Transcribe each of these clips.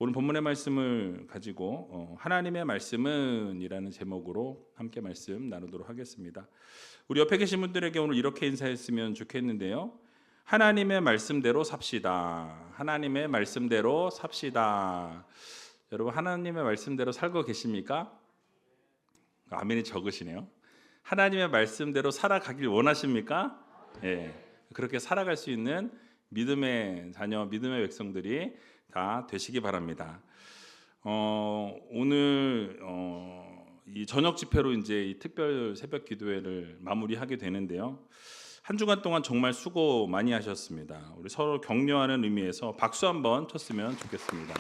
오늘 본문의 말씀을 가지고 하나님의 말씀은 이라는 제목으로 함께 말씀 나누도록 하겠습니다. 우리 옆에 계신 분들에게 오늘 이렇게 인사했으면 좋겠는데요. 하나님의 말씀대로 삽시다. 하나님의 말씀대로 삽시다. 여러분, 하나님의 말씀대로 살고 계십니까? 아멘이 적으시네요. 하나님의 말씀대로 살아가길 원하십니까? 예. 그렇게 살아갈 수 있는 믿음의 자녀, 믿음의 백성들이 다 되시기 바랍니다. 오늘 이 저녁 집회로 이제 이 특별 새벽 기도회를 마무리하게 되는데요. 한 주간 동안 정말 수고 많이 하셨습니다. 우리 서로 격려하는 의미에서 박수 한번 쳤으면 좋겠습니다.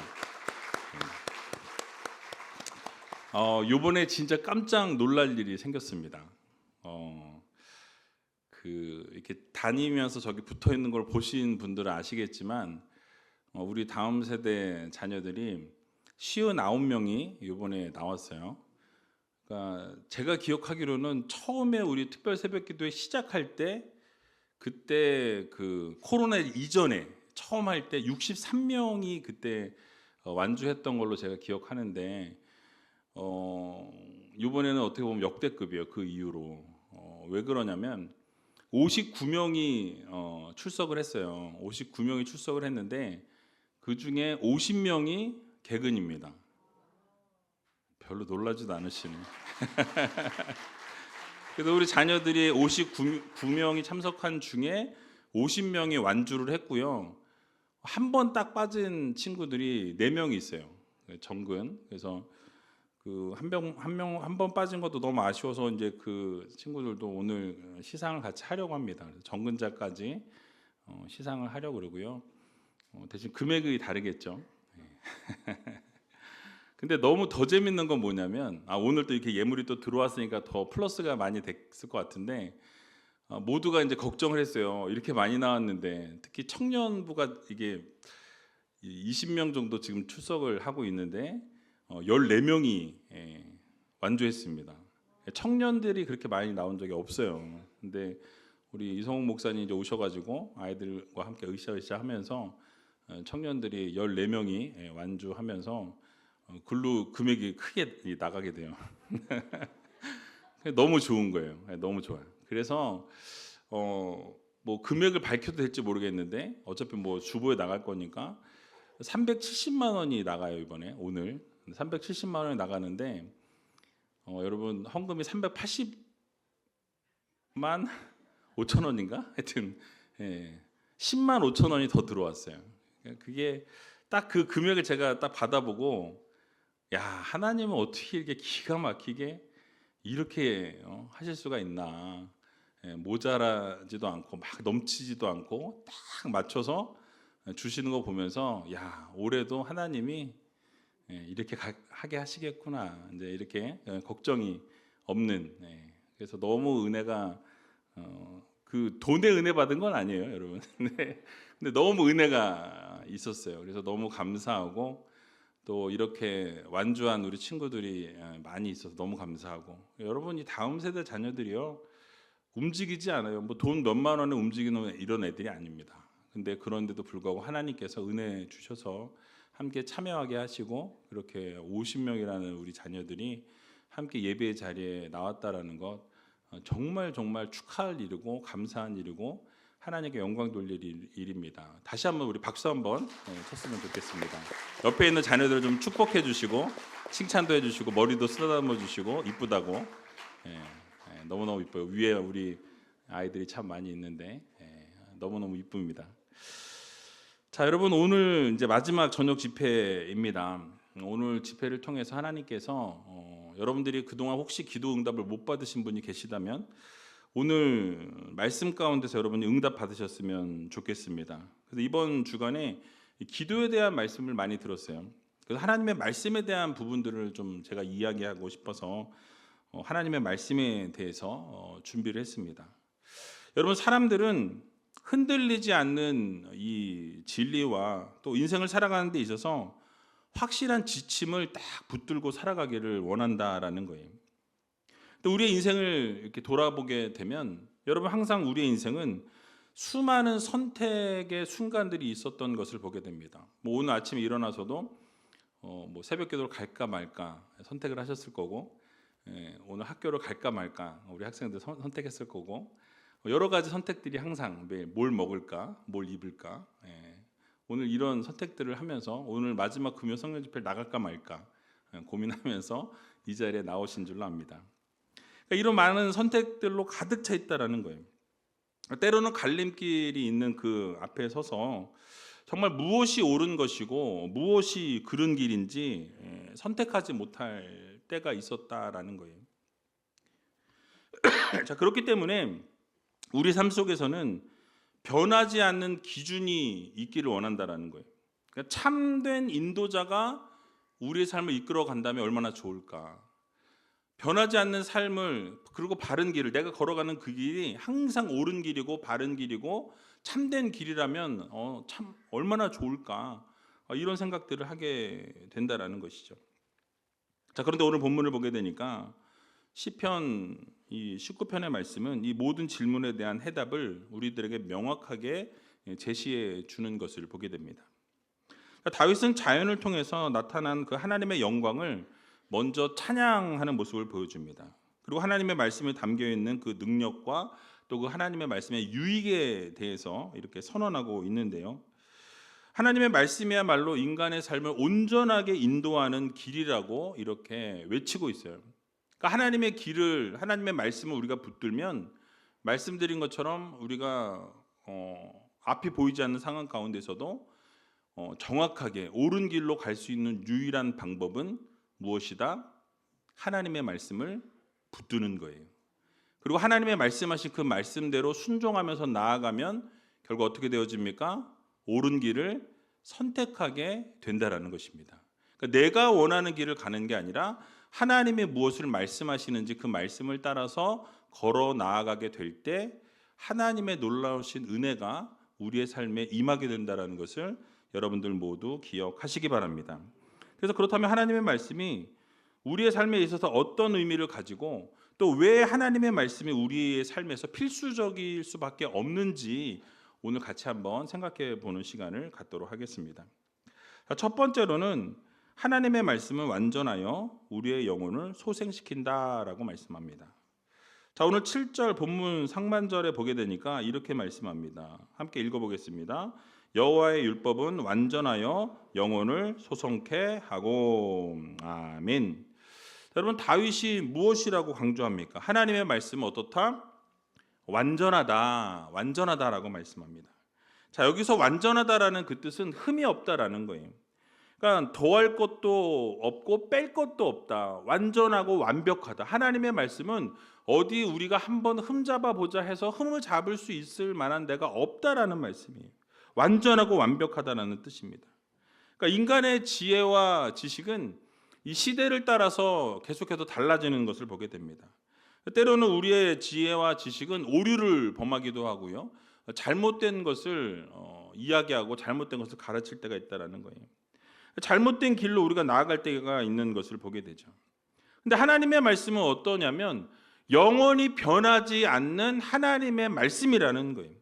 요번에 진짜 깜짝 놀랄 일이 생겼습니다. 이렇게 다니면서 저기 붙어 있는 걸 보신 분들은 아시겠지만 우리 다음 세대 자녀들이 59명이 이번에 나왔어요. 그러니까 제가 기억하기로는 처음에 우리 특별 새벽기도회 시작할 때 그때 그 코로나 이전에 처음 할 때 63명이 그때 완주했던 걸로 제가 기억하는데 이번에는 어떻게 보면 역대급이에요. 그 이후로 왜 그러냐면 59명이 출석을 했어요. 59명이 출석을 했는데 그 중에 50명이 개근입니다. 별로 놀라지도 않으시네. 그래서 우리 자녀들이 59명이 참석한 중에 50명이 완주를 했고요. 한 번 딱 빠진 친구들이 4명이 있어요. 정근. 그래서 그 한 번 빠진 것도 너무 아쉬워서 이제 그 친구들도 오늘 시상을 같이 하려고 합니다. 정근자까지 시상을 하려고 그러고요. 대신 금액이 다르겠죠. 근데 너무 더 재밌는 건 뭐냐면 오늘 또 이렇게 예물이 또 들어왔으니까 더 플러스가 많이 됐을 것 같은데 모두가 이제 걱정을 했어요. 이렇게 많이 나왔는데 특히 청년부가 이게 20명 정도 지금 출석을 하고 있는데 14명이 완주했습니다. 청년들이 그렇게 많이 나온 적이 없어요. 근데 우리 이성훈 목사님 이제 오셔가지고 아이들과 함께 으쌰으쌰 하면서 청년들이 14명이 완주하면서 글로 금액이 크게 나가게 돼요. 너무 좋은 거예요. 너무 좋아요. 그래서 뭐 금액을 밝혀도 될지 모르겠는데 어차피 뭐 주보에 나갈 거니까 370만 원이 나가요. 이번에 오늘 370만 원이 나가는데 여러분 헌금이 380만 5천 원인가? 하여튼 10만 5천 원이 더 들어왔어요. 그게 딱 그 금액을 제가 딱 받아보고 야, 하나님은 어떻게 이렇게 기가 막히게 이렇게 하실 수가 있나. 모자라지도 않고 막 넘치지도 않고 딱 맞춰서 주시는 거 보면서 야, 올해도 하나님이 이렇게 하게 하시겠구나. 이제 이렇게 걱정이 없는. 그래서 너무 은혜가 그 돈에 은혜 받은 건 아니에요, 여러분. 근데 너무 은혜가 있었어요. 그래서 너무 감사하고 또 이렇게 완주한 우리 친구들이 많이 있어서 너무 감사하고 여러분이 다음 세대 자녀들이요 움직이지 않아요. 뭐 돈 몇만 원에 움직이는 이런 애들이 아닙니다. 근데 그런데도 불구하고 하나님께서 은혜 주셔서 함께 참여하게 하시고 그렇게 50명이라는 우리 자녀들이 함께 예배의 자리에 나왔다라는 것 정말 정말 축하할 일이고 감사한 일이고 하나님께 영광 돌릴 일입니다. 다시 한번 우리 박수 한번 쳤으면 좋겠습니다. 옆에 있는 자녀들을 좀 축복해 주시고 칭찬도 해주시고 머리도 쓰다듬어 주시고 이쁘다고 너무너무 이뻐요. 위에 우리 아이들이 참 많이 있는데 너무너무 이쁩니다. 자, 여러분 오늘 이제 마지막 저녁 집회입니다. 오늘 집회를 통해서 하나님께서 여러분들이 그동안 혹시 기도 응답을 못 받으신 분이 계시다면 오늘 말씀 가운데서 여러분이 응답 받으셨으면 좋겠습니다. 그래서 이번 주간에 기도에 대한 말씀을 많이 들었어요. 그래서 하나님의 말씀에 대한 부분들을 좀 제가 이야기하고 싶어서 하나님의 말씀에 대해서 준비를 했습니다. 여러분 사람들은 흔들리지 않는 이 진리와 또 인생을 살아가는 데 있어서 확실한 지침을 딱 붙들고 살아가기를 원한다라는 거예요. 또 우리의 인생을 이렇게 돌아보게 되면 여러분 항상 우리의 인생은 수많은 선택의 순간들이 있었던 것을 보게 됩니다. 뭐 오늘 아침에 일어나서도 뭐 새벽 기도를 갈까 말까 선택을 하셨을 거고, 오늘 학교를 갈까 말까 우리 학생들 선택했을 거고, 여러 가지 선택들이 항상 매일 뭘 먹을까, 뭘 입을까, 오늘 이런 선택들을 하면서 오늘 마지막 금요 성령 집회를 나갈까 말까 고민하면서 이 자리에 나오신 줄로 압니다. 그러니까 이런 많은 선택들로 가득 차 있다라는 거예요. 때로는 갈림길이 있는 그 앞에 서서 정말 무엇이 옳은 것이고 무엇이 그른 길인지 선택하지 못할 때가 있었다라는 거예요. 자, 그렇기 때문에 우리 삶 속에서는 변하지 않는 기준이 있기를 원한다라는 거예요. 그러니까 참된 인도자가 우리의 삶을 이끌어 간다면 얼마나 좋을까. 변하지 않는 삶을, 그리고 바른 길을, 내가 걸어가는 그 길이 항상 옳은 길이고 바른 길이고 참된 길이라면 참 얼마나 좋을까, 이런 생각들을 하게 된다라는 것이죠. 자, 그런데 오늘 본문을 보게 되니까 시편 이 19편의 말씀은 이 모든 질문에 대한 해답을 우리들에게 명확하게 제시해 주는 것을 보게 됩니다. 다윗은 자연을 통해서 나타난 그 하나님의 영광을 먼저 찬양하는 모습을 보여줍니다. 그리고 하나님의 말씀에 담겨 있는 그 능력과 또 그 하나님의 말씀의 유익에 대해서 이렇게 선언하고 있는데요. 하나님의 말씀이야말로 인간의 삶을 온전하게 인도하는 길이라고 이렇게 외치고 있어요. 그러니까 하나님의 길을, 하나님의 말씀을 우리가 붙들면 말씀드린 것처럼 우리가 앞이 보이지 않는 상황 가운데서도 정확하게 옳은 길로 갈 수 있는 유일한 방법은 무엇이다? 하나님의 말씀을 붙드는 거예요. 그리고 하나님의 말씀하신 그 말씀대로 순종하면서 나아가면 결국 어떻게 되어집니까? 옳은 길을 선택하게 된다라는 것입니다. 그러니까 내가 원하는 길을 가는 게 아니라 하나님이 무엇을 말씀하시는지 그 말씀을 따라서 걸어 나아가게 될 때 하나님의 놀라우신 은혜가 우리의 삶에 임하게 된다라는 것을 여러분들 모두 기억하시기 바랍니다. 그래서 그렇다면 하나님의 말씀이 우리의 삶에 있어서 어떤 의미를 가지고 또 왜 하나님의 말씀이 우리의 삶에서 필수적일 수밖에 없는지 오늘 같이 한번 생각해 보는 시간을 갖도록 하겠습니다. 첫 번째로는 하나님의 말씀은 완전하여 우리의 영혼을 소생시킨다라고 말씀합니다. 자, 오늘 7절 본문 상반절에 보게 되니까 이렇게 말씀합니다. 함께 읽어보겠습니다. 여호와의 율법은 완전하여 영혼을 소성케 하고. 아멘. 여러분, 다윗이 무엇이라고 강조합니까? 하나님의 말씀은 어떻다? 완전하다, 완전하다라고 말씀합니다. 자, 여기서 완전하다라는 그 뜻은 흠이 없다라는 거예요. 그러니까 더할 것도 없고 뺄 것도 없다. 완전하고 완벽하다. 하나님의 말씀은 어디 우리가 한번 흠 잡아 보자 해서 흠을 잡을 수 있을 만한 데가 없다라는 말씀이에요. 완전하고 완벽하다라는 뜻입니다. 그러니까 인간의 지혜와 지식은 이 시대를 따라서 계속해서 달라지는 것을 보게 됩니다. 때로는 우리의 지혜와 지식은 오류를 범하기도 하고요. 잘못된 것을 이야기하고 잘못된 것을 가르칠 때가 있다라는 거예요. 잘못된 길로 우리가 나아갈 때가 있는 것을 보게 되죠. 근데 하나님의 말씀은 어떠냐면 영원히 변하지 않는 하나님의 말씀이라는 거예요.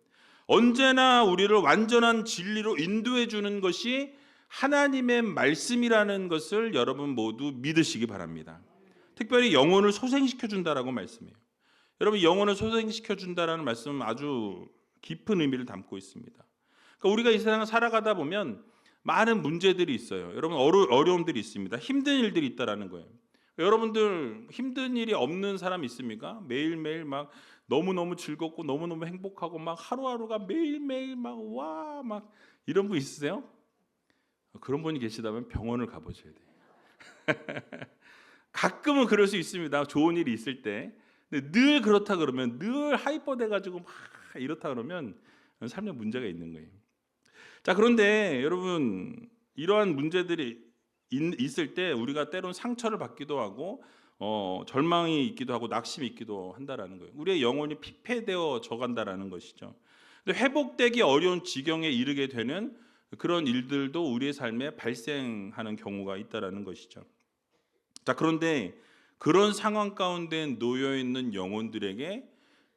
언제나 우리를 완전한 진리로 인도해 주는 것이 하나님의 말씀이라는 것을 여러분 모두 믿으시기 바랍니다. 특별히 영혼을 소생시켜 준다라고 말씀해요. 여러분, 영혼을 소생시켜 준다라는 말씀은 아주 깊은 의미를 담고 있습니다. 그러니까 우리가 이 세상을 살아가다 보면 많은 문제들이 있어요. 여러분, 어려움들이 있습니다. 힘든 일들이 있다라는 거예요. 여러분들 힘든 일이 없는 사람 있습니까? 매일매일 막 너무너무 즐겁고 너무너무 행복하고 막 하루하루가 매일매일 막 이런 분 있으세요? 그런 분이 계시다면 병원을 가보셔야 돼요. 가끔은 그럴 수 있습니다. 좋은 일이 있을 때. 근데 늘 그렇다 그러면, 늘 하이퍼 돼가지고 막 이렇다 그러면 삶에 문제가 있는 거예요. 자, 그런데 여러분, 이러한 문제들이 있을 때 우리가 때론 상처를 받기도 하고 절망이 있기도 하고 낙심이 있기도 한다라는 거예요. 우리의 영혼이 피폐되어져 간다라는 것이죠. 근데 회복되기 어려운 지경에 이르게 되는 그런 일들도 우리의 삶에 발생하는 경우가 있다라는 것이죠. 자, 그런데 그런 상황 가운데 놓여 있는 영혼들에게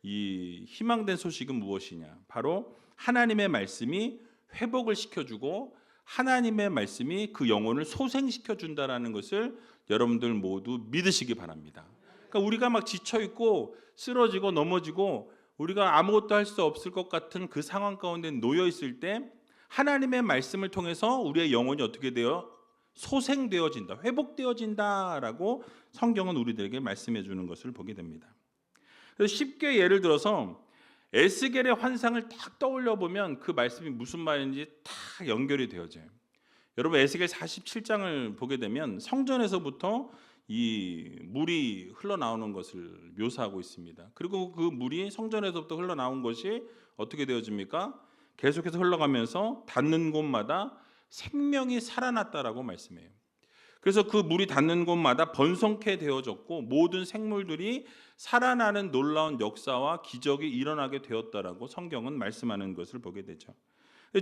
이 희망된 소식은 무엇이냐? 바로 하나님의 말씀이 회복을 시켜주고 하나님의 말씀이 그 영혼을 소생시켜 준다라는 것을 여러분들 모두 믿으시기 바랍니다. 그러니까 우리가 막 지쳐 있고 쓰러지고 넘어지고 우리가 아무것도 할 수 없을 것 같은 그 상황 가운데 놓여 있을 때 하나님의 말씀을 통해서 우리의 영혼이 어떻게 되어 소생되어진다, 회복되어진다라고 성경은 우리들에게 말씀해 주는 것을 보게 됩니다. 그래서 쉽게 예를 들어서 에스겔의 환상을 딱 떠올려 보면 그 말씀이 무슨 말인지 딱 연결이 되어져요. 여러분 에스겔 47장을 보게 되면 성전에서부터 이 물이 흘러나오는 것을 묘사하고 있습니다. 그리고 그 물이 성전에서부터 흘러나온 것이 어떻게 되어집니까? 계속해서 흘러가면서 닿는 곳마다 생명이 살아났다라고 말씀해요. 그래서 그 물이 닿는 곳마다 번성케 되어졌고 모든 생물들이 살아나는 놀라운 역사와 기적이 일어나게 되었다라고 성경은 말씀하는 것을 보게 되죠.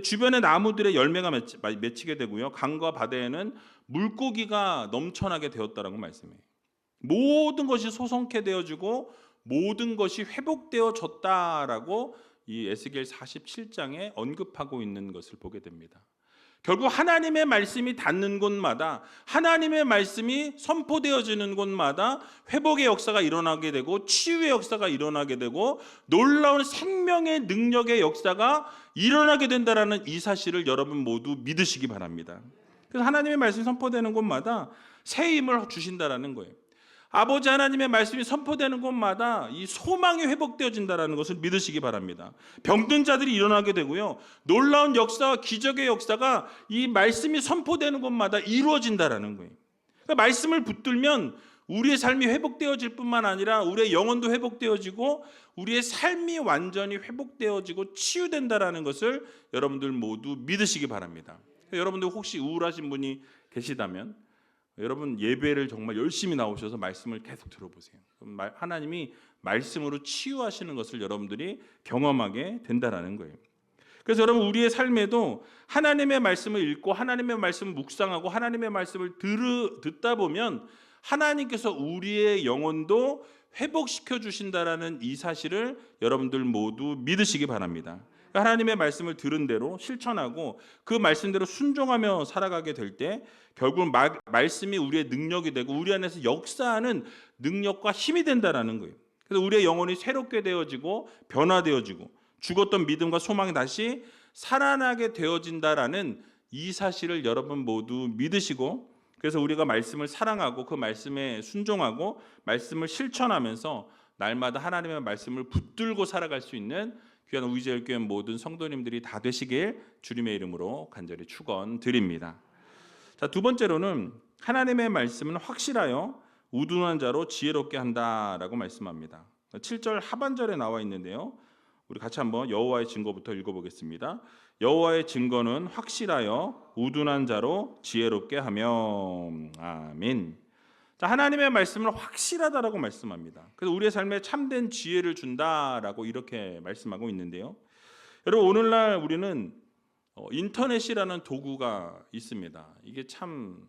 주변의 나무들의 열매가 맺히게 되고요. 강과 바다에는 물고기가 넘쳐나게 되었다라고 말씀해요. 모든 것이 소성케 되어지고 모든 것이 회복되어졌다라고 이 에스겔 47장에 언급하고 있는 것을 보게 됩니다. 결국 하나님의 말씀이 닿는 곳마다 하나님의 말씀이 선포되어지는 곳마다 회복의 역사가 일어나게 되고 치유의 역사가 일어나게 되고 놀라운 생명의 능력의 역사가 일어나게 된다라는 이 사실을 여러분 모두 믿으시기 바랍니다. 그래서 하나님의 말씀이 선포되는 곳마다 새 힘을 주신다라는 거예요. 아버지 하나님의 말씀이 선포되는 곳마다 이 소망이 회복되어진다는 것을 믿으시기 바랍니다. 병든 자들이 일어나게 되고요. 놀라운 역사와 기적의 역사가 이 말씀이 선포되는 곳마다 이루어진다는 거예요. 그러니까 말씀을 붙들면 우리의 삶이 회복되어질 뿐만 아니라 우리의 영혼도 회복되어지고 우리의 삶이 완전히 회복되어지고 치유된다는 것을 여러분들 모두 믿으시기 바랍니다. 그러니까 여러분들 혹시 우울하신 분이 계시다면 여러분 예배를 정말 열심히 나오셔서 말씀을 계속 들어보세요. 하나님이 말씀으로 치유하시는 것을 여러분들이 경험하게 된다라는 거예요. 그래서 여러분 우리의 삶에도 하나님의 말씀을 읽고 하나님의 말씀을 묵상하고 하나님의 말씀을 듣다 보면 하나님께서 우리의 영혼도 회복시켜 주신다라는 이 사실을 여러분들 모두 믿으시기 바랍니다. 하나님의 말씀을 들은 대로 실천하고 그 말씀대로 순종하며 살아가게 될 때 결국은 말씀이 우리의 능력이 되고 우리 안에서 역사하는 능력과 힘이 된다라는 거예요. 그래서 우리의 영혼이 새롭게 되어지고 변화되어지고 죽었던 믿음과 소망이 다시 살아나게 되어진다라는 이 사실을 여러분 모두 믿으시고 그래서 우리가 말씀을 사랑하고 그 말씀에 순종하고 말씀을 실천하면서 날마다 하나님의 말씀을 붙들고 살아갈 수 있는 귀한 우리제일교회 모든 성도님들이 다 되시길 주님의 이름으로 간절히 축원드립니다. 자, 두 번째로는 하나님의 말씀은 확실하여 우둔한 자로 지혜롭게 한다라고 말씀합니다. 7절 하반절에 나와 있는데요. 우리 같이 한번 여호와의 증거부터 읽어보겠습니다. 여호와의 증거는 확실하여 우둔한 자로 지혜롭게 하며. 아멘. 자, 하나님의 말씀은 확실하다라고 말씀합니다. 그래서 우리의 삶에 참된 지혜를 준다라고 이렇게 말씀하고 있는데요. 여러분 오늘날 우리는 인터넷이라는 도구가 있습니다. 이게 참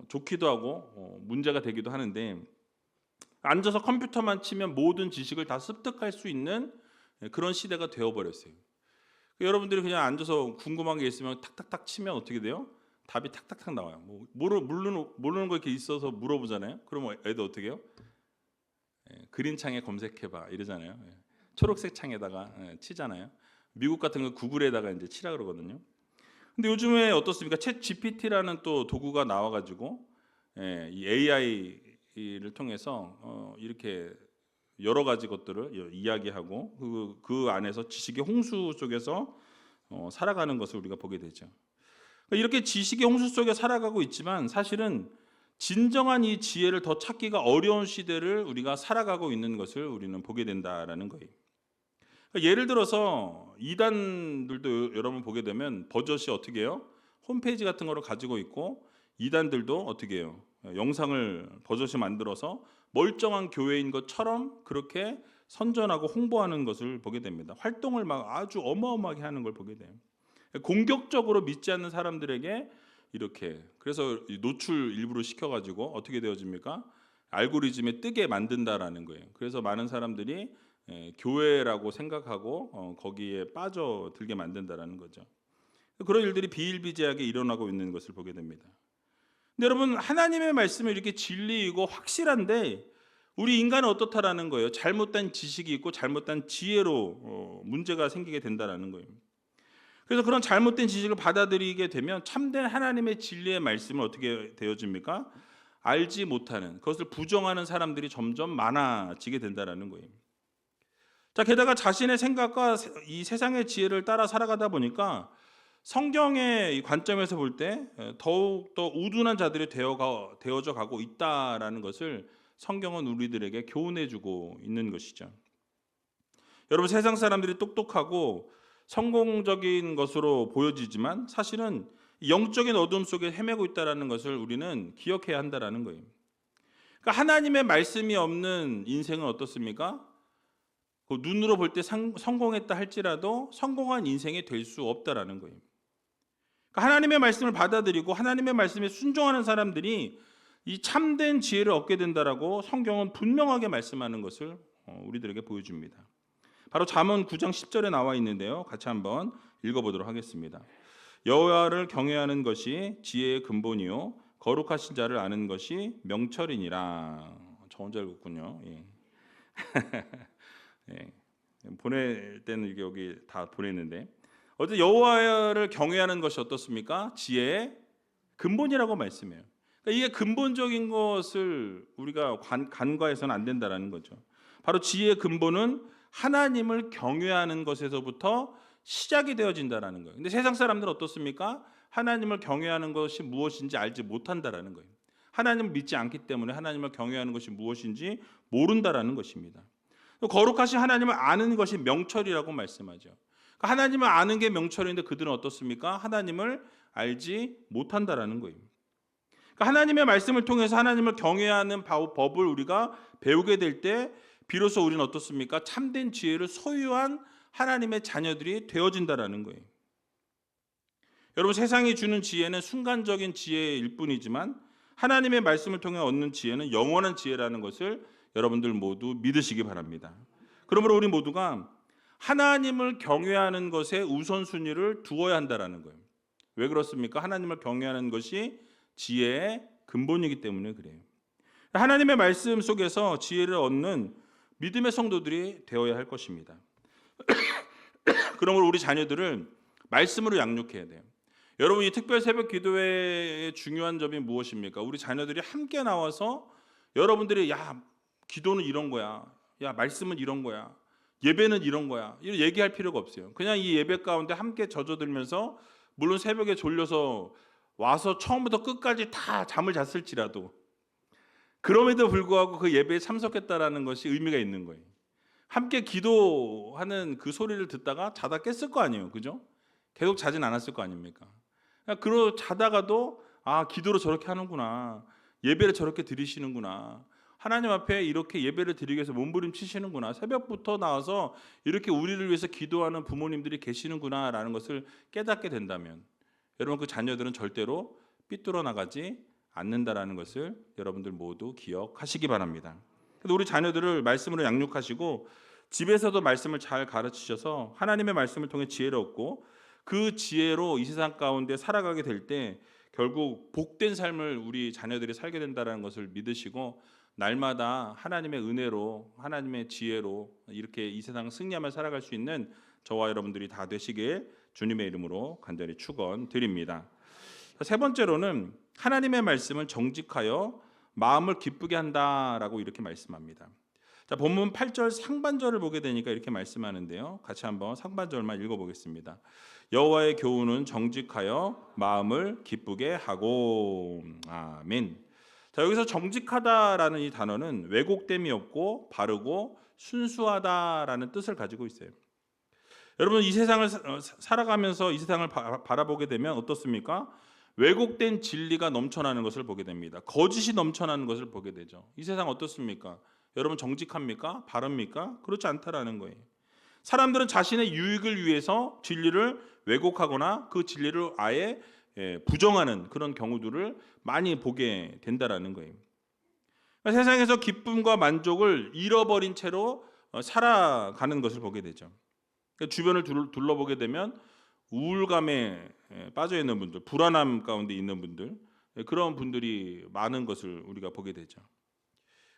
좋기도 하고 문제가 되기도 하는데 앉아서 컴퓨터만 치면 모든 지식을 다 습득할 수 있는 그런 시대가 되어버렸어요. 여러분들이 그냥 앉아서 궁금한 게 있으면 탁탁탁 치면 어떻게 돼요? 답이 탁탁탁 나와요. 모르는 거 이렇게 있어서 물어보잖아요. 그러면 애들 어떻게 해요? 그린 창에 검색해봐 이러잖아요. 초록색 창에다가 치잖아요. 미국 같은 거 구글에다가 이제 치라 그러거든요. 근데 요즘에 어떻습니까? 챗 GPT라는 또 도구가 나와가지고 이 AI를 통해서 이렇게 여러 가지 것들을 이야기하고 그 안에서 지식의 홍수 속에서 살아가는 것을 우리가 보게 되죠. 이렇게 지식의 홍수 속에 살아가고 있지만 사실은 진정한 이 지혜를 더 찾기가 어려운 시대를 우리가 살아가고 있는 것을 우리는 보게 된다라는 거예요. 예를 들어서 이단들도 여러분 보게 되면 버젓이 어떻게 해요? 홈페이지 같은 거를 가지고 있고 이단들도 어떻게 해요? 영상을 버젓이 만들어서 멀쩡한 교회인 것처럼 그렇게 선전하고 홍보하는 것을 보게 됩니다. 활동을 막 아주 어마어마하게 하는 걸 보게 돼요. 공격적으로 믿지 않는 사람들에게 이렇게 그래서 노출 일부러 시켜가지고 어떻게 되어집니까? 알고리즘에 뜨게 만든다라는 거예요. 그래서 많은 사람들이 교회라고 생각하고 거기에 빠져들게 만든다라는 거죠. 그런 일들이 비일비재하게 일어나고 있는 것을 보게 됩니다. 근데 여러분, 하나님의 말씀이 이렇게 진리이고 확실한데 우리 인간은 어떻다라는 거예요. 잘못된 지식이 있고 잘못된 지혜로 문제가 생기게 된다라는 거예요. 그래서 그런 잘못된 지식을 받아들이게 되면 참된 하나님의 진리의 말씀은 어떻게 되어집니까? 알지 못하는, 그것을 부정하는 사람들이 점점 많아지게 된다라는 거예요. 자, 게다가 자신의 생각과 이 세상의 지혜를 따라 살아가다 보니까 성경의 이 관점에서 볼 때 더욱 더 우둔한 자들이 되어져 가고 있다라는 것을 성경은 우리들에게 교훈해주고 있는 것이죠. 여러분, 세상 사람들이 똑똑하고 성공적인 것으로 보여지지만 사실은 영적인 어둠 속에 헤매고 있다는 것을 우리는 기억해야 한다는 거예요. 그러니까 하나님의 말씀이 없는 인생은 어떻습니까? 그 눈으로 볼 때 성공했다 할지라도 성공한 인생이 될 수 없다라는 거예요. 그러니까 하나님의 말씀을 받아들이고 하나님의 말씀에 순종하는 사람들이 이 참된 지혜를 얻게 된다라고 성경은 분명하게 말씀하는 것을 우리들에게 보여줍니다. 바로 잠언 9장 10절에 나와 있는데요. 같이 한번 읽어보도록 하겠습니다. 여호와를 경외하는 것이 지혜의 근본이요 거룩하신 자를 아는 것이 명철이니라. 저 혼자 읽었군요. 예. 예. 보낼 때는 이게 여기 다 보냈는데 어제 여호와를 경외하는 것이 어떻습니까? 지혜의 근본이라고 말씀해요. 그러니까 이게 근본적인 것을 우리가 간과해서는 안 된다라는 거죠. 바로 지혜의 근본은 하나님을 경외하는 것에서부터 시작이 되어진다라는 거예요. 근데 세상 사람들은 어떻습니까? 하나님을 경외하는 것이 무엇인지 알지 못한다라는 거예요. 하나님을 믿지 않기 때문에 하나님을 경외하는 것이 무엇인지 모른다라는 것입니다. 거룩하신 하나님을 아는 것이 명철이라고 말씀하죠. 그러니까 하나님을 아는 게 명철인데 그들은 어떻습니까? 하나님을 알지 못한다라는 거예요. 그러니까 하나님의 말씀을 통해서 하나님을 경외하는 법을 우리가 배우게 될 때 비로소 우리는 어떻습니까? 참된 지혜를 소유한 하나님의 자녀들이 되어진다라는 거예요. 여러분, 세상이 주는 지혜는 순간적인 지혜일 뿐이지만 하나님의 말씀을 통해 얻는 지혜는 영원한 지혜라는 것을 여러분들 모두 믿으시기 바랍니다. 그러므로 우리 모두가 하나님을 경외하는 것에 우선순위를 두어야 한다라는 거예요. 왜 그렇습니까? 하나님을 경외하는 것이 지혜의 근본이기 때문에 그래요. 하나님의 말씀 속에서 지혜를 얻는 믿음의 성도들이 되어야 할 것입니다. 그러므로 우리 자녀들을 말씀으로 양육해야 돼요. 여러분, 이 특별 새벽 기도회의 중요한 점이 무엇입니까? 우리 자녀들이 함께 나와서 여러분들이 기도는 이런 거야, 말씀은 이런 거야, 예배는 이런 거야, 이런 얘기할 필요가 없어요. 그냥 이 예배 가운데 함께 젖어들면서 물론 새벽에 졸려서 와서 처음부터 끝까지 다 잠을 잤을지라도 그럼에도 불구하고 그 예배에 참석했다라는 것이 의미가 있는 거예요. 함께 기도하는 그 소리를 듣다가 자다 깼을 거 아니에요, 그죠? 계속 자진 않았을 거 아닙니까? 그러 자다가도 기도를 저렇게 하는구나, 예배를 저렇게 드리시는구나, 하나님 앞에 이렇게 예배를 드리기 위해서 몸부림치시는구나, 새벽부터 나와서 이렇게 우리를 위해서 기도하는 부모님들이 계시는구나라는 것을 깨닫게 된다면 여러분, 그 자녀들은 절대로 삐뚤어 나가지 않는다라는 것을 여러분들 모두 기억하시기 바랍니다. 그래서 우리 자녀들을 말씀으로 양육하시고 집에서도 말씀을 잘 가르치셔서 하나님의 말씀을 통해 지혜를 얻고 그 지혜로 이 세상 가운데 살아가게 될 때 결국 복된 삶을 우리 자녀들이 살게 된다는 것을 믿으시고 날마다 하나님의 은혜로 하나님의 지혜로 이렇게 이 세상 승리하며 살아갈 수 있는 저와 여러분들이 다 되시길 주님의 이름으로 간절히 축원드립니다. 세 번째로는 하나님의 말씀은 정직하여 마음을 기쁘게 한다라고 이렇게 말씀합니다. 자, 본문 8절 상반절을 보게 되니까 이렇게 말씀하는데요. 같이 한번 상반절만 읽어보겠습니다. 여호와의 교훈은 정직하여 마음을 기쁘게 하고. 아멘. 자, 여기서 정직하다라는 이 단어는 왜곡됨이 없고 바르고 순수하다라는 뜻을 가지고 있어요. 여러분, 이 세상을 살아가면서 이 세상을 바라보게 되면 어떻습니까? 왜곡된 진리가 넘쳐나는 것을 보게 됩니다. 거짓이 넘쳐나는 것을 보게 되죠. 이 세상 어떻습니까? 여러분, 정직합니까? 바릅니까? 그렇지 않다라는 거예요. 사람들은 자신의 유익을 위해서 진리를 왜곡하거나 그 진리를 아예 부정하는 그런 경우들을 많이 보게 된다라는 거예요. 그러니까 세상에서 기쁨과 만족을 잃어버린 채로 살아가는 것을 보게 되죠. 그러니까 주변을 둘러보게 되면 우울감에 빠져 있는 분들, 불안함 가운데 있는 분들, 그런 분들이 많은 것을 우리가 보게 되죠.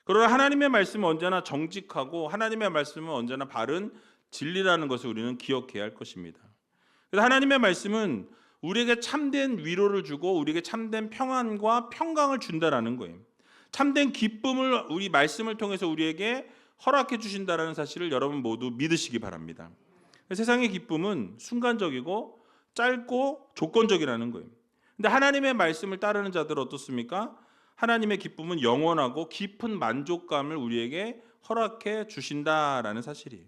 그러나 하나님의 말씀은 언제나 정직하고 하나님의 말씀은 언제나 바른 진리라는 것을 우리는 기억해야 할 것입니다. 그래서 하나님의 말씀은 우리에게 참된 위로를 주고 우리에게 참된 평안과 평강을 준다라는 거예요. 참된 기쁨을 우리 말씀을 통해서 우리에게 허락해 주신다라는 사실을 여러분 모두 믿으시기 바랍니다. 세상의 기쁨은 순간적이고 짧고 조건적이라는 거예요. 근데 하나님의 말씀을 따르는 자들은 어떻습니까? 하나님의 기쁨은 영원하고 깊은 만족감을 우리에게 허락해 주신다라는 사실이에요.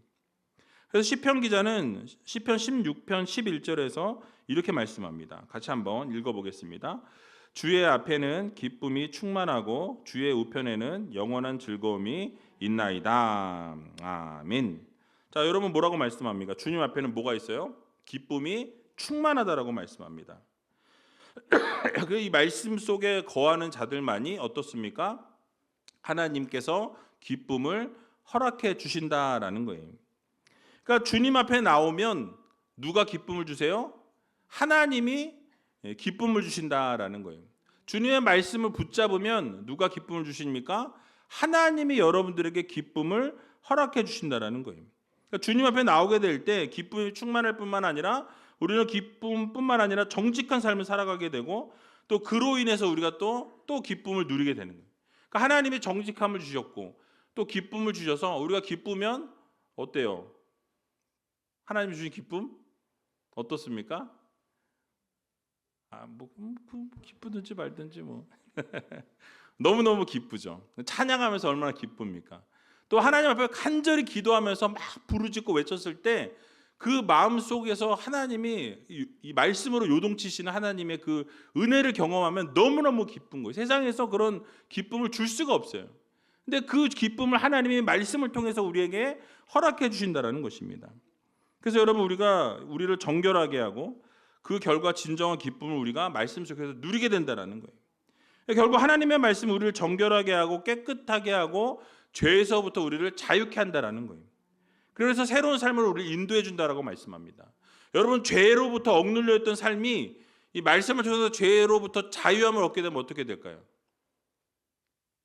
그래서 시편 기자는 시편 16편 11절에서 이렇게 말씀합니다. 같이 한번 읽어보겠습니다. 주의 앞에는 기쁨이 충만하고 주의 우편에는 영원한 즐거움이 있나이다. 아멘. 자, 여러분 뭐라고 말씀합니까? 주님 앞에는 뭐가 있어요? 기쁨이 충만하다라고 말씀합니다. 이 말씀 속에 거하는 자들만이 어떻습니까? 하나님께서 기쁨을 허락해 주신다라는 거예요. 그러니까 주님 앞에 나오면 누가 기쁨을 주세요? 하나님이 기쁨을 주신다라는 거예요. 주님의 말씀을 붙잡으면 누가 기쁨을 주십니까? 하나님이 여러분들에게 기쁨을 허락해 주신다라는 거예요. 그러니까 주님 앞에 나오게 될 때 기쁨이 충만할 뿐만 아니라 우리는 기쁨뿐만 아니라 정직한 삶을 살아가게 되고 또 그로 인해서 우리가 또 기쁨을 누리게 되는 거예요. 그러니까 하나님이 정직함을 주셨고 또 기쁨을 주셔서 우리가 기쁘면 어때요? 하나님이 주신 기쁨 어떻습니까? 기쁘든지 말든지 너무너무 기쁘죠. 찬양하면서 얼마나 기쁩니까? 또 하나님 앞에 간절히 기도하면서 막 부르짖고 외쳤을 때 그 마음 속에서 하나님이 이 말씀으로 요동치시는 하나님의 그 은혜를 경험하면 너무너무 기쁜 거예요. 세상에서 그런 기쁨을 줄 수가 없어요. 근데 그 기쁨을 하나님이 말씀을 통해서 우리에게 허락해 주신다라는 것입니다. 그래서 여러분 우리를 정결하게 하고 그 결과 진정한 기쁨을 우리가 말씀 속에서 누리게 된다라는 거예요. 결국 하나님의 말씀은 우리를 정결하게 하고 깨끗하게 하고 죄에서부터 우리를 자유케 한다라는 거예요. 그래서 새로운 삶을 우리를 인도해 준다라고 말씀합니다. 여러분 죄로부터 억눌려 있던 삶이 이 말씀을 통해서 죄로부터 자유함을 얻게 되면 어떻게 될까요?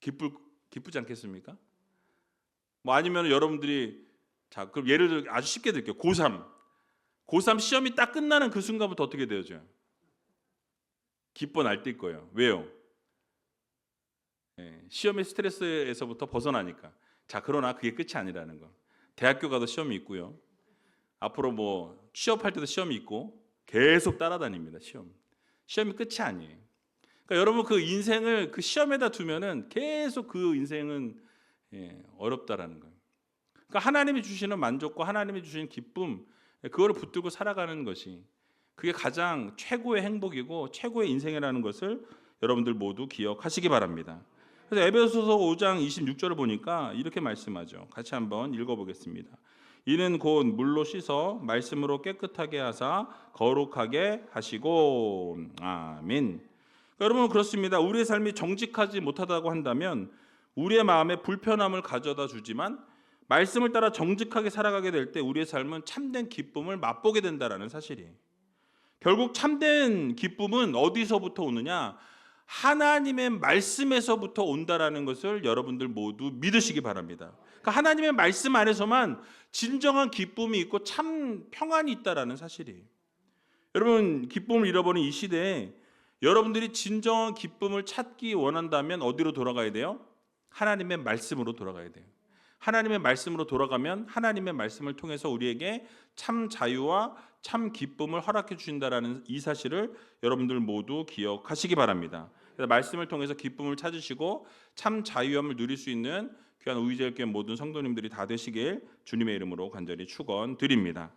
기쁘지 않겠습니까? 아니면 여러분들이 자 그럼 예를 들어 아주 쉽게 드릴게요. 고3 시험이 딱 끝나는 그 순간부터 어떻게 되어져요? 기뻐 날뛸 거예요. 왜요? 시험의 스트레스에서부터 벗어나니까. 자, 그러나 그게 끝이 아니라는 거. 대학교 가도 시험이 있고요. 앞으로 취업할 때도 시험이 있고 계속 따라다닙니다. 시험이 끝이 아니에요. 그러니까 여러분 그 인생을 그 시험에다 두면은 계속 그 인생은 어렵다라는 거예요. 그러니까 하나님이 주시는 만족과 하나님이 주시는 기쁨 그거를 붙들고 살아가는 것이 그게 가장 최고의 행복이고 최고의 인생이라는 것을 여러분들 모두 기억하시기 바랍니다. 그래서 에베소서 5장 26절을 보니까 이렇게 말씀하죠. 같이 한번 읽어보겠습니다. 이는 곧 물로 씻어 말씀으로 깨끗하게 하사 거룩하게 하시고 아멘. 그러니까 여러분 그렇습니다. 우리의 삶이 정직하지 못하다고 한다면 우리의 마음에 불편함을 가져다 주지만 말씀을 따라 정직하게 살아가게 될 때 우리의 삶은 참된 기쁨을 맛보게 된다라는 사실이에요. 결국 참된 기쁨은 어디서부터 오느냐? 하나님의 말씀에서부터 온다라는 것을 여러분들 모두 믿으시기 바랍니다. 그러니까 하나님의 말씀 안에서만 진정한 기쁨이 있고 참 평안이 있다라는 사실이에요. 여러분 기쁨을 잃어버린 이 시대에 여러분들이 진정한 기쁨을 찾기 원한다면 어디로 돌아가야 돼요? 하나님의 말씀으로 돌아가야 돼요. 하나님의 말씀으로 돌아가면 하나님의 말씀을 통해서 우리에게 참 자유와 참 기쁨을 허락해 주신다라는 이 사실을 여러분들 모두 기억하시기 바랍니다. 그래서 말씀을 통해서 기쁨을 찾으시고 참 자유함을 누릴 수 있는 귀한 우이제일교회 모든 성도님들이 다 되시길 주님의 이름으로 간절히 축원드립니다.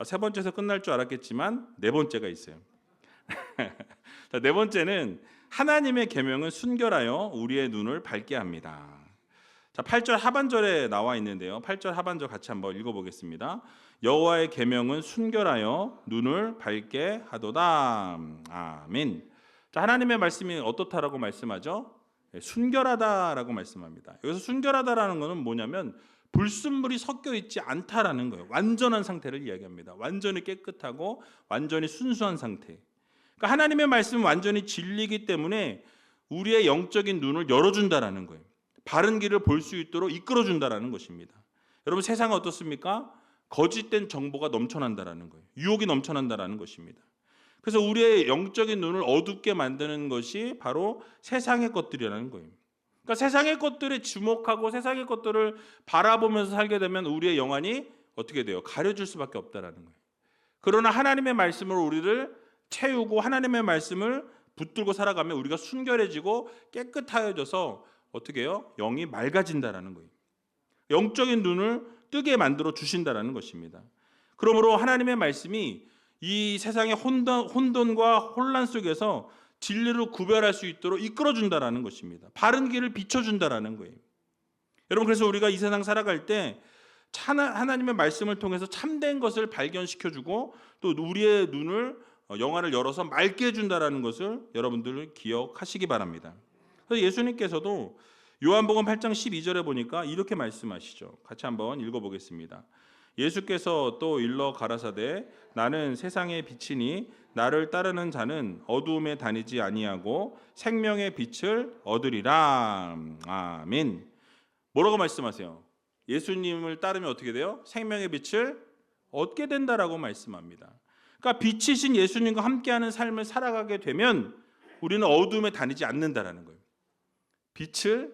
세 번째에서 끝날 줄 알았겠지만 네 번째가 있어요. 자, 네 번째는 하나님의 계명은 순결하여 우리의 눈을 밝게 합니다. 자, 8절 하반절에 나와 있는데요. 8절 하반절 같이 한번 읽어보겠습니다. 여호와의 계명은 순결하여 눈을 밝게 하도다. 아멘. 자, 하나님의 말씀이 어떻다라고 말씀하죠? 순결하다라고 말씀합니다. 여기서 순결하다라는 것은 뭐냐면 불순물이 섞여 있지 않다라는 거예요. 완전한 상태를 이야기합니다. 완전히 깨끗하고 완전히 순수한 상태. 그러니까 하나님의 말씀은 완전히 진리이기 때문에 우리의 영적인 눈을 열어준다라는 거예요. 바른 길을 볼 수 있도록 이끌어준다라는 것입니다. 여러분, 세상은 어떻습니까? 거짓된 정보가 넘쳐난다라는 거예요. 유혹이 넘쳐난다라는 것입니다. 그래서 우리의 영적인 눈을 어둡게 만드는 것이 바로 세상의 것들이라는 거예요. 그러니까 세상의 것들에 주목하고 세상의 것들을 바라보면서 살게 되면 우리의 영안이 어떻게 돼요? 가려질 수밖에 없다라는 거예요. 그러나 하나님의 말씀으로 우리를 채우고 하나님의 말씀을 붙들고 살아가면 우리가 순결해지고 깨끗하여져서 어떻게 해요? 영이 맑아진다라는 거예요. 영적인 눈을 뜨게 만들어 주신다라는 것입니다. 그러므로 하나님의 말씀이 이 세상의 혼돈과 혼란 속에서 진리를 구별할 수 있도록 이끌어준다라는 것입니다. 바른 길을 비춰준다라는 거예요. 여러분, 그래서 우리가 이 세상 살아갈 때 하나님의 말씀을 통해서 참된 것을 발견시켜주고 또 우리의 눈을 영안을 열어서 맑게 해준다라는 것을 여러분들 기억하시기 바랍니다. 그래서 예수님께서도 요한복음 8장 12절에 보니까 이렇게 말씀하시죠. 같이 한번 읽어보겠습니다. 예수께서 또 일러 가라사대 나는 세상의 빛이니 나를 따르는 자는 어두움에 다니지 아니하고 생명의 빛을 얻으리라. 아멘. 뭐라고 말씀하세요? 예수님을 따르면 어떻게 돼요? 생명의 빛을 얻게 된다라고 말씀합니다. 그러니까 빛이신 예수님과 함께하는 삶을 살아가게 되면 우리는 어두움에 다니지 않는다라는 거예요. 빛을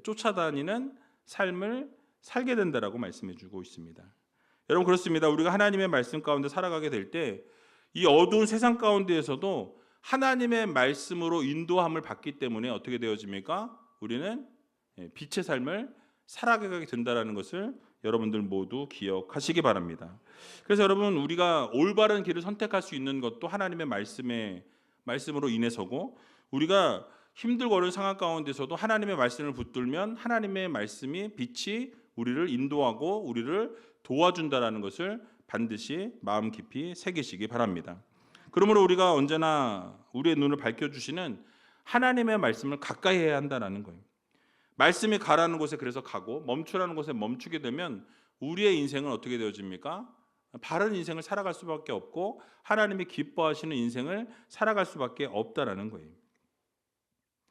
쫓아다니는 삶을 살게 된다라고 말씀해 주고 있습니다. 여러분, 그렇습니다. 우리가 하나님의 말씀 가운데 살아가게 될 때 이 어두운 세상 가운데에서도 하나님의 말씀으로 인도함을 받기 때문에 어떻게 되어집니까? 우리는 빛의 삶을 살아가게 된다는 것을 여러분들 모두 기억하시기 바랍니다. 그래서 여러분, 우리가 올바른 길을 선택할 수 있는 것도 하나님의 말씀으로 인해서고, 우리가 힘들고 어려운 상황 가운데서도 하나님의 말씀을 붙들면 하나님의 말씀이 빛이 우리를 인도하고 우리를 도와준다라는 것을 반드시 마음 깊이 새기시기 바랍니다. 그러므로 우리가 언제나 우리의 눈을 밝혀주시는 하나님의 말씀을 가까이 해야 한다는 거예요. 말씀이 가라는 곳에 그래서 가고 멈추라는 곳에 멈추게 되면 우리의 인생은 어떻게 되어집니까? 바른 인생을 살아갈 수밖에 없고 하나님이 기뻐하시는 인생을 살아갈 수밖에 없다라는 거예요.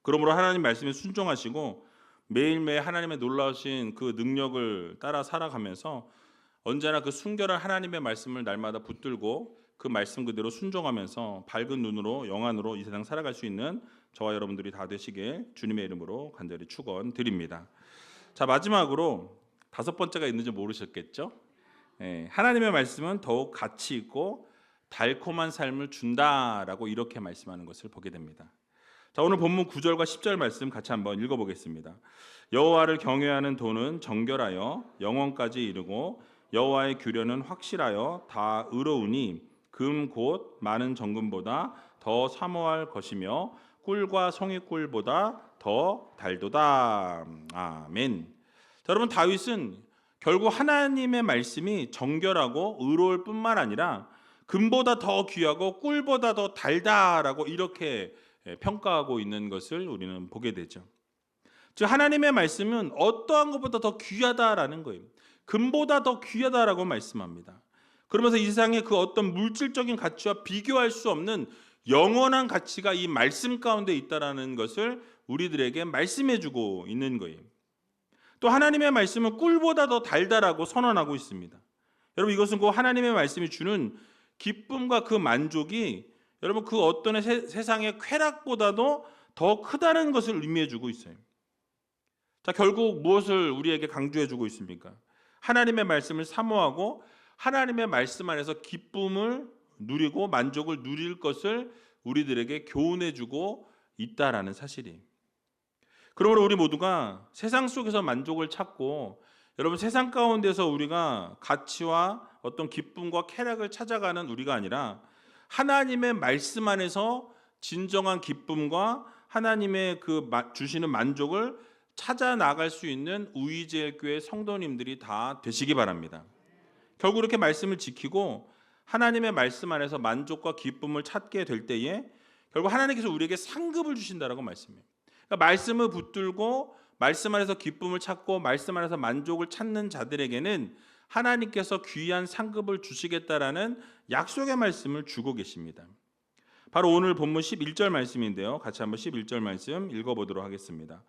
그러므로 하나님 말씀에 순종하시고 매일매일 하나님의 놀라우신 그 능력을 따라 살아가면서 언제나 그 순결한 하나님의 말씀을 날마다 붙들고 그 말씀 그대로 순종하면서 밝은 눈으로 영안으로 이 세상 살아갈 수 있는 저와 여러분들이 다 되시길 주님의 이름으로 간절히 축원드립니다. 자, 마지막으로 5번째가 있는지 모르셨겠죠? 하나님의 말씀은 더욱 가치 있고 달콤한 삶을 준다라고 이렇게 말씀하는 것을 보게 됩니다. 자, 오늘 본문 9절과 10절 말씀 같이 한번 읽어보겠습니다. 여호와를 경외하는 도는 정결하여 영원까지 이르고 여호와의 규례는 확실하여 다 의로우니 금 곧 많은 정금보다 더 사모할 것이며 꿀과 송이꿀보다 더 달도다. 아멘. 자, 여러분, 다윗은 결국 하나님의 말씀이 정결하고 의로울 뿐만 아니라 금보다 더 귀하고 꿀보다 더 달다라고 이렇게 평가하고 있는 것을 우리는 보게 되죠. 즉 하나님의 말씀은 어떠한 것보다 더 귀하다라는 거예요. 금보다 더 귀하다라고 말씀합니다. 그러면서 이 세상의 그 어떤 물질적인 가치와 비교할 수 없는 영원한 가치가 이 말씀 가운데 있다라는 것을 우리들에게 말씀해주고 있는 거예요. 또 하나님의 말씀은 꿀보다 더 달다라고 선언하고 있습니다. 여러분, 이것은 그 하나님의 말씀이 주는 기쁨과 그 만족이 여러분 그 어떤 세상의 쾌락보다도 더 크다는 것을 의미해주고 있어요. 자, 결국 무엇을 우리에게 강조해주고 있습니까? 하나님의 말씀을 사모하고 하나님의 말씀 안에서 기쁨을 누리고 만족을 누릴 것을 우리들에게 교훈해주고 있다라는 사실이에요. 그러므로 우리 모두가 세상 속에서 만족을 찾고 여러분 세상 가운데서 우리가 가치와 어떤 기쁨과 쾌락을 찾아가는 우리가 아니라 하나님의 말씀 안에서 진정한 기쁨과 하나님의 그 주시는 만족을 찾아 나갈 수 있는 우이제일교회 성도님들이 다 되시기 바랍니다. 결국 이렇게 말씀을 지키고 하나님의 말씀 안에서 만족과 기쁨을 찾게 될 때에 결국 하나님께서 우리에게 상급을 주신다라고 말씀해요. 그러니까 말씀을 붙들고 말씀 안에서 기쁨을 찾고 말씀 안에서 만족을 찾는 자들에게는 하나님께서 귀한 상급을 주시겠다라는 약속의 말씀을 주고 계십니다. 바로 오늘 본문 11절 말씀인데요. 같이 한번 11절 말씀 읽어보도록 하겠습니다.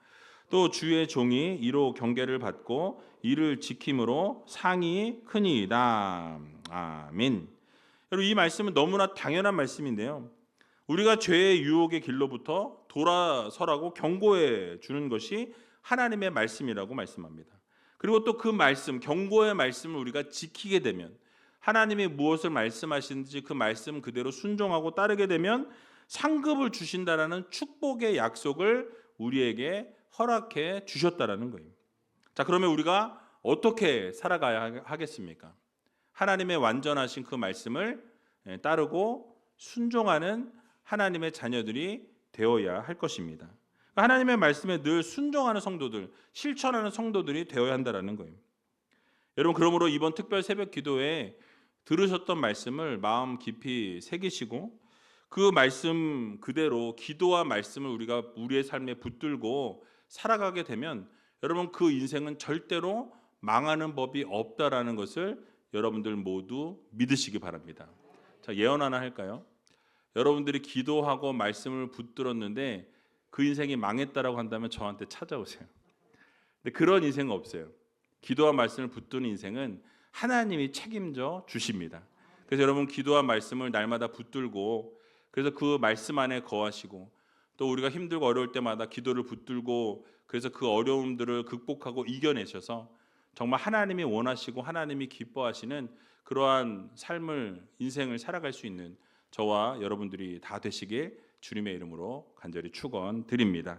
또 주의 종이 이로 경계를 받고 이를 지킴으로 상이 크니이다. 아멘. 여러분, 이 말씀은 너무나 당연한 말씀인데요. 우리가 죄의 유혹의 길로부터 돌아서라고 경고해 주는 것이 하나님의 말씀이라고 말씀합니다. 그리고 또 그 말씀, 경고의 말씀을 우리가 지키게 되면, 하나님이 무엇을 말씀하시는지 그 말씀 그대로 순종하고 따르게 되면 상급을 주신다라는 축복의 약속을 우리에게 허락해 주셨다라는 거예요. 자, 그러면 우리가 어떻게 살아가야 하겠습니까? 하나님의 완전하신 그 말씀을 따르고 순종하는 하나님의 자녀들이 되어야 할 것입니다. 하나님의 말씀에 늘 순종하는 성도들, 실천하는 성도들이 되어야 한다는 거예요. 여러분, 그러므로 이번 특별 새벽 기도에 들으셨던 말씀을 마음 깊이 새기시고 그 말씀 그대로 기도와 말씀을 우리가 우리의 삶에 붙들고 살아가게 되면 여러분, 그 인생은 절대로 망하는 법이 없다라는 것을 여러분들 모두 믿으시기 바랍니다. 자, 예언 하나 할까요? 여러분들이 기도하고 말씀을 붙들었는데 그 인생이 망했다라고 한다면 저한테 찾아오세요. 근데 그런 인생은 없어요. 기도와 말씀을 붙드는 인생은 하나님이 책임져 주십니다. 그래서 여러분, 기도와 말씀을 날마다 붙들고 그래서 그 말씀 안에 거하시고 또 우리가 힘들고 어려울 때마다 기도를 붙들고 그래서 그 어려움들을 극복하고 이겨내셔서 정말 하나님이 원하시고 하나님이 기뻐하시는 그러한 삶을, 인생을 살아갈 수 있는 저와 여러분들이 다 되시길 주님의 이름으로 간절히 축원드립니다.